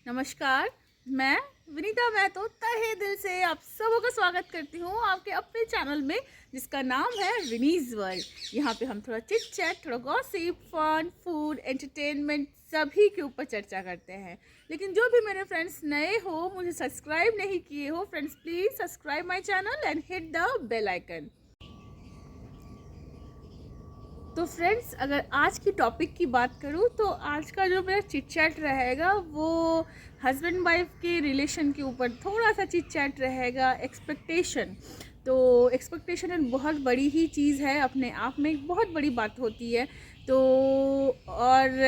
नमस्कार। मैं विनीता महतो तहे दिल से आप सबों का स्वागत करती हूँ आपके अपने चैनल में जिसका नाम है विनीज वर्ल्ड। यहाँ पे हम थोड़ा चिट चैट, थोड़ा गॉसिप, फन, फूड, एंटरटेनमेंट सभी के ऊपर चर्चा करते हैं। लेकिन जो भी मेरे फ्रेंड्स नए हो, मुझे सब्सक्राइब नहीं किए हो, friends please subscribe my channel and hit the bell icon. तो फ्रेंड्स, अगर आज की टॉपिक की बात करूँ तो आज का जो मेरा चिट चैट रहेगा वो हस्बैंड वाइफ के रिलेशन के ऊपर थोड़ा सा चिट चैट रहेगा। एक्सपेक्टेशन, तो एक्सपेक्टेशन एक बहुत बड़ी ही चीज़ है, अपने आप में एक बहुत बड़ी बात होती है। तो और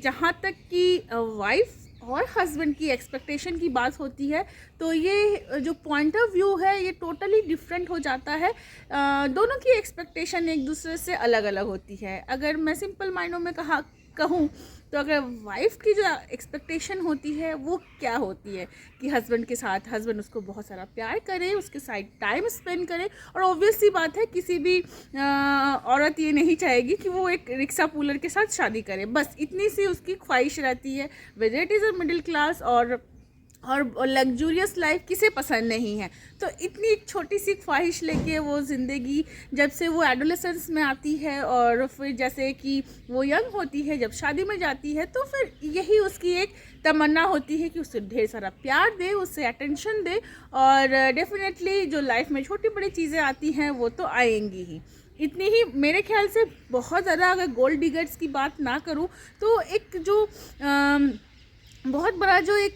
जहाँ तक कि वाइफ और हस्बैंड की एक्सपेक्टेशन की बात होती है तो ये जो पॉइंट ऑफ व्यू है ये टोटली डिफरेंट हो जाता है। दोनों की एक्सपेक्टेशन एक दूसरे से अलग अलग होती है। अगर मैं सिंपल माइंडों में कहूँ तो अगर वाइफ की जो एक्सपेक्टेशन होती है वो क्या होती है कि हस्बैंड के साथ हस्बैंड उसको बहुत सारा प्यार करे, उसके साथ टाइम स्पेंड करे। और ऑब्वियस सी बात है, किसी भी औरत ये नहीं चाहेगी कि वो एक रिक्शा पुलर के साथ शादी करे, बस इतनी सी उसकी ख्वाहिश रहती है। Whether it is a middle class और लग्जूरियस लाइफ किसे पसंद नहीं है। तो इतनी एक छोटी सी ख्वाहिश लेके वो ज़िंदगी जब से वो एडोलेसेंस में आती है और फिर जैसे कि वो यंग होती है, जब शादी में जाती है तो फिर यही उसकी एक तमन्ना होती है कि उसे ढेर सारा प्यार दे, उससे अटेंशन दे। और डेफिनेटली जो लाइफ में छोटी बड़ी चीज़ें आती हैं वो तो आएंगी ही। इतनी ही मेरे ख्याल से बहुत ज़्यादा, अगर गोल्ड डिगर्स की बात ना करूँ तो एक जो बहुत बड़ा जो एक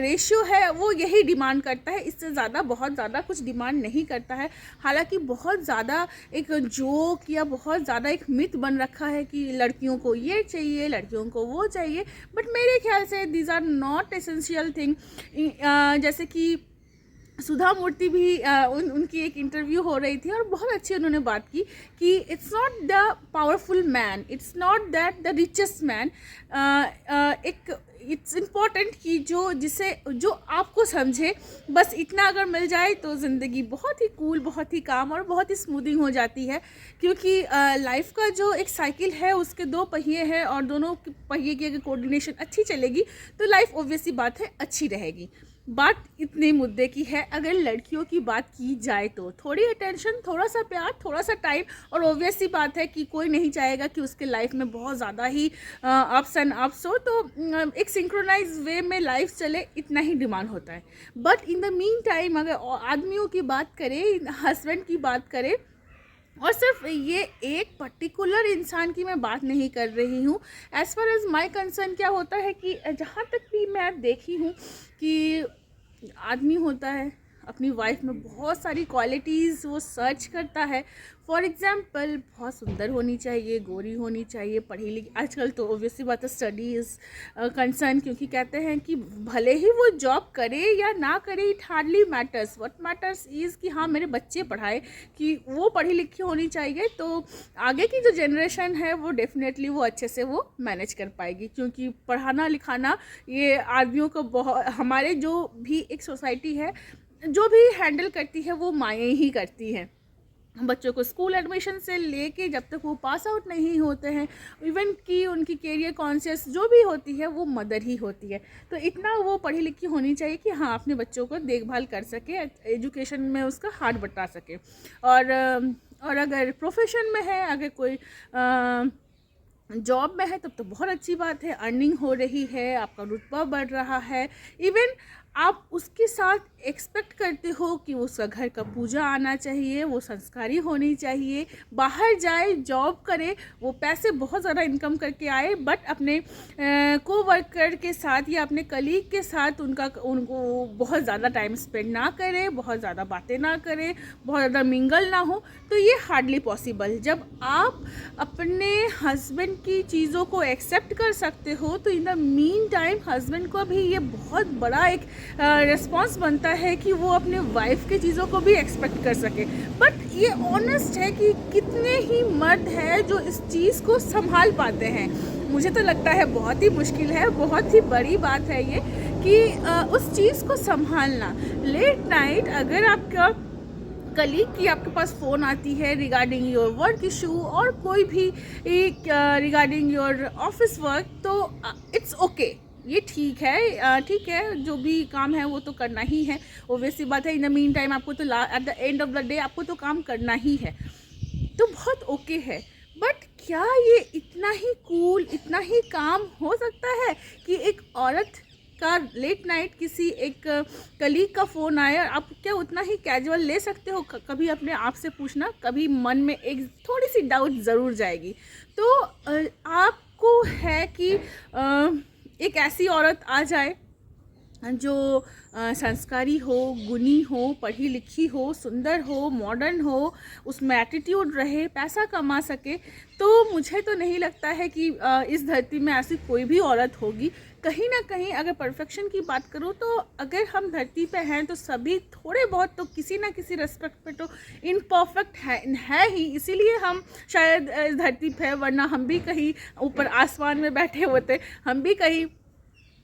रेशियो है वो यही डिमांड करता है। इससे ज़्यादा बहुत ज़्यादा कुछ डिमांड नहीं करता है। हालांकि बहुत ज़्यादा एक जोक या बहुत ज़्यादा एक मिथ बन रखा है कि लड़कियों को ये चाहिए, लड़कियों को वो चाहिए, बट मेरे ख्याल से these are not essential thing. जैसे कि सुधा मूर्ति भी उनकी एक इंटरव्यू हो रही थी और बहुत अच्छी उन्होंने बात की कि it's not the powerful man, it's not that the richest man, एक इट्स इम्पॉर्टेंट कि जो आपको समझे, बस इतना अगर मिल जाए तो ज़िंदगी बहुत ही कूल, बहुत ही काम और बहुत ही स्मूथिंग हो जाती है। क्योंकि लाइफ का जो एक साइकिल है उसके दो पहिए हैं और दोनों पहिए की अगर कोऑर्डिनेशन अच्छी चलेगी तो लाइफ ऑब्वियसली बात है अच्छी रहेगी। बात इतने मुद्दे की है। अगर लड़कियों की बात की जाए तो थोड़ी अटेंशन, थोड़ा सा प्यार, थोड़ा सा टाइम, और ऑब्वियस सी बात है कि कोई नहीं चाहेगा कि उसके लाइफ में बहुत ज़्यादा ही अप्स एंड अप्स हो। तो एक सिंक्रोनाइज वे में लाइफ चले, इतना ही डिमांड होता है। But in the mean time अगर आदमियों की बात करें, हस्बैंड की बात करें, और सिर्फ ये एक पर्टिकुलर इंसान की मैं बात नहीं कर रही हूँ। As far as my concern क्या होता है कि जहाँ तक भी मैं देखी हूँ कि आदमी होता है अपनी वाइफ में बहुत सारी क्वालिटीज़ वो सर्च करता है। फॉर एग्ज़ाम्पल, बहुत सुंदर होनी चाहिए, गोरी होनी चाहिए, पढ़ी लिखी। आजकल तो ऑब्वियसली बात है स्टडी इज़ कंसर्न, क्योंकि कहते हैं कि भले ही वो जॉब करे या ना करे, it hardly matters. What matters is कि हाँ मेरे बच्चे पढ़ाए, कि वो पढ़ी लिखी होनी चाहिए। तो आगे की जो जनरेशन है वो डेफिनेटली वो अच्छे से वो मैनेज कर पाएगी। क्योंकि पढ़ाना लिखाना ये आदमियों को बहुत, हमारे जो भी एक सोसाइटी है जो भी हैंडल करती है वो माएँ ही करती हैं। बच्चों को स्कूल एडमिशन से लेके जब तक वो पास आउट नहीं होते हैं, इवन कि उनकी कैरियर कॉन्शियस जो भी होती है वो मदर ही होती है। तो इतना वो पढ़ी लिखी होनी चाहिए कि हाँ अपने बच्चों को देखभाल कर सके, एजुकेशन में उसका हाथ बटा सके। और अगर प्रोफेशन में है, अगर कोई जॉब में है, तब तो बहुत अच्छी बात है, अर्निंग हो रही है, आपका रुतबा बढ़ रहा है। इवन आप उसके साथ एक्सपेक्ट करते हो कि उसका घर का पूजा आना चाहिए, वो संस्कारी होनी चाहिए, बाहर जाए, जॉब करे, वो पैसे बहुत ज़्यादा इनकम करके आए, बट अपने को वर्कर के साथ या अपने कलीग के साथ उनको बहुत ज़्यादा टाइम स्पेंड ना करे, बहुत ज़्यादा बातें ना करे, बहुत ज़्यादा मिंगल ना हो। तो ये हार्डली पॉसिबल। जब आप अपने हस्बैंड की चीज़ों को एक्सेप्ट कर सकते हो तो in the mean time husband को भी ये बहुत बड़ा एक रिस्पॉन्स बनता है कि वो अपने वाइफ की चीज़ों को भी एक्सपेक्ट कर सके। बट ये ऑनेस्ट है कि कितने ही मर्द हैं जो इस चीज़ को संभाल पाते हैं। मुझे तो लगता है बहुत ही मुश्किल है, बहुत ही बड़ी बात है ये कि उस चीज़ को संभालना। लेट नाइट अगर आपका कलीग की आपके पास फ़ोन आती है रिगार्डिंग योर वर्क इशू और कोई भी रिगार्डिंग योर ऑफिस वर्क, तो इट्स ओके, ये ठीक है, जो भी काम है वो तो करना ही है, ओब्वियसली बात है। इन द मीन टाइम आपको तो at the end of the day आपको तो काम करना ही है, तो बहुत ओके है। बट क्या ये इतना ही कूल, इतना ही काम हो सकता है कि एक औरत का लेट नाइट किसी एक कलीग का फ़ोन आए और आप क्या उतना ही कैजुअल ले सकते हो? कभी अपने आप से पूछना, कभी मन में एक थोड़ी सी डाउट ज़रूर जाएगी। तो आपको है कि एक ऐसी औरत आ जाए जो संस्कारी हो, गुणी हो, पढ़ी लिखी हो, सुंदर हो, मॉडर्न हो, उसमें एटीट्यूड रहे, पैसा कमा सके, तो मुझे तो नहीं लगता है कि इस धरती में ऐसी कोई भी औरत होगी। कहीं ना कहीं अगर परफेक्शन की बात करूँ तो अगर हम धरती पे हैं तो सभी थोड़े बहुत तो किसी ना किसी रेस्पेक्ट पे तो इनपरफेक्ट है ही, इसीलिए हम शायद इस धरती पे, वरना हम भी कहीं ऊपर आसमान में बैठे होते, हम भी कहीं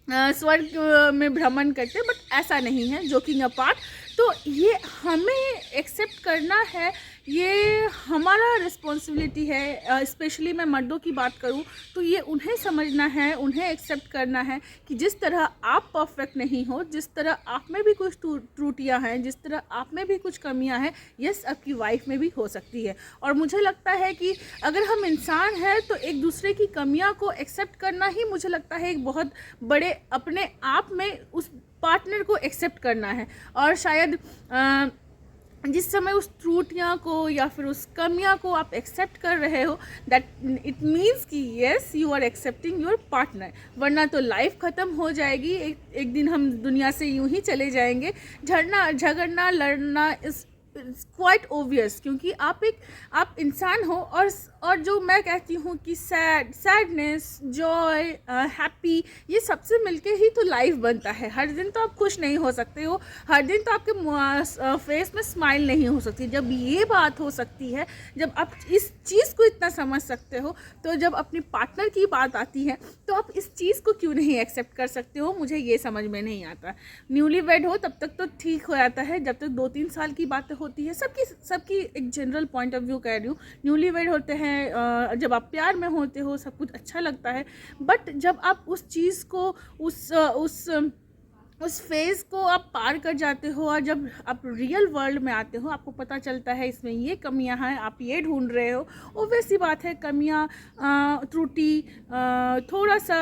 स्वर्ग में भ्रमण करते, बट ऐसा नहीं है। जोकिंग अपार्ट, तो ये हमें एक्सेप्ट करना है, ये हमारा रिस्पॉन्सिबिलिटी है। स्पेशली मैं मर्दों की बात करूँ तो ये उन्हें समझना है, उन्हें एक्सेप्ट करना है कि जिस तरह आप परफेक्ट नहीं हो, जिस तरह आप में भी कुछ त्रुटियां हैं, जिस तरह आप में भी कुछ कमियां हैं, यस आपकी वाइफ में भी हो सकती है। और मुझे लगता है कि अगर हम इंसान हैं तो एक दूसरे की कमियां को एक्सेप्ट करना ही मुझे लगता है एक बहुत बड़े अपने आप में उस पार्टनर को एक्सेप्ट करना है। और शायद जिस समय उस त्रुटियां को या फिर उस कमियां को आप एक्सेप्ट कर रहे हो, दैट इट मीन्स कि yes you are accepting your partner, वरना तो लाइफ ख़त्म हो जाएगी। एक दिन हम दुनिया से यूं ही चले जाएंगे। झगड़ना लड़ना इस क्वाइट ओबियस, क्योंकि आप इंसान हो। और जो मैं कहती हूँ कि सैडनेस, जॉय, हैप्पी, ये सबसे मिलके ही तो लाइफ बनता है। हर दिन तो आप खुश नहीं हो सकते हो, हर दिन तो आपके फेस में स्माइल नहीं हो सकती। जब ये बात हो सकती है, जब आप इस चीज़ को इतना समझ सकते हो, तो जब अपनी पार्टनर की बात आती है तो आप इस चीज़ को क्यों नहीं एक्सेप्ट कर सकते हो? मुझे ये समझ में नहीं आता। न्यूली वेड हो तब तक तो ठीक हो जाता है, जब तक 2-3 साल की बातें होती है, सबकी एक जनरल पॉइंट ऑफ व्यू कह रही हूँ। न्यूली वेड होते हैं, जब आप प्यार में होते हो सब कुछ अच्छा लगता है, बट जब आप उस चीज़ को उस फेज़ को आप पार कर जाते हो और जब आप रियल वर्ल्ड में आते हो, आपको पता चलता है इसमें ये कमियां हैं, आप ये ढूंढ रहे हो। ओब्वियस सी बात है, कमियां, त्रुटि, थोड़ा सा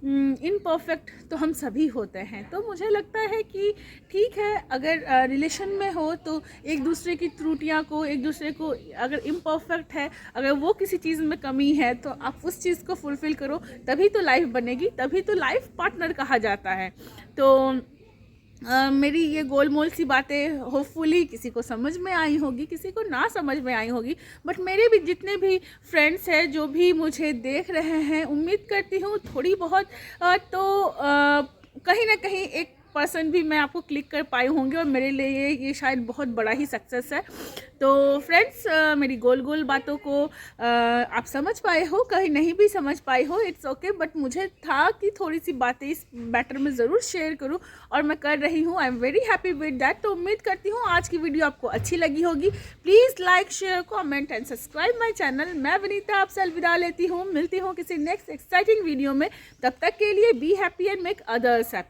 इनपरफेक्ट तो हम सभी होते हैं। तो मुझे लगता है कि ठीक है, अगर रिलेशन में हो तो एक दूसरे की त्रुटियां को, एक दूसरे को, अगर इम्परफेक्ट है, अगर वो किसी चीज़ में कमी है तो आप उस चीज़ को फुलफ़िल करो, तभी तो लाइफ बनेगी, तभी तो लाइफ पार्टनर कहा जाता है। तो मेरी ये गोलमोल सी बातें होपफुली किसी को समझ में आई होगी, किसी को ना समझ में आई होगी, बट मेरे भी जितने भी फ्रेंड्स हैं जो भी मुझे देख रहे हैं, उम्मीद करती हूँ थोड़ी बहुत कहीं ना कहीं एक पर्सन भी मैं आपको क्लिक कर पाए होंगे, और मेरे लिए ये शायद बहुत बड़ा ही सक्सेस है। तो फ्रेंड्स, मेरी गोल बातों को आप समझ पाए हो, कहीं नहीं भी समझ पाए हो, इट्स ओके, बट मुझे था कि थोड़ी सी बातें इस मैटर में ज़रूर शेयर करूं, और मैं कर रही हूं। I am very happy with that. तो उम्मीद करती हूं आज की वीडियो आपको अच्छी लगी होगी। Please like, share, comment and subscribe my channel. मैं विनीता आपसे अलविदा लेती हूँ, मिलती हूँ किसी नेक्स्ट एक्साइटिंग वीडियो में। तब तक के लिए be happy and make others happy.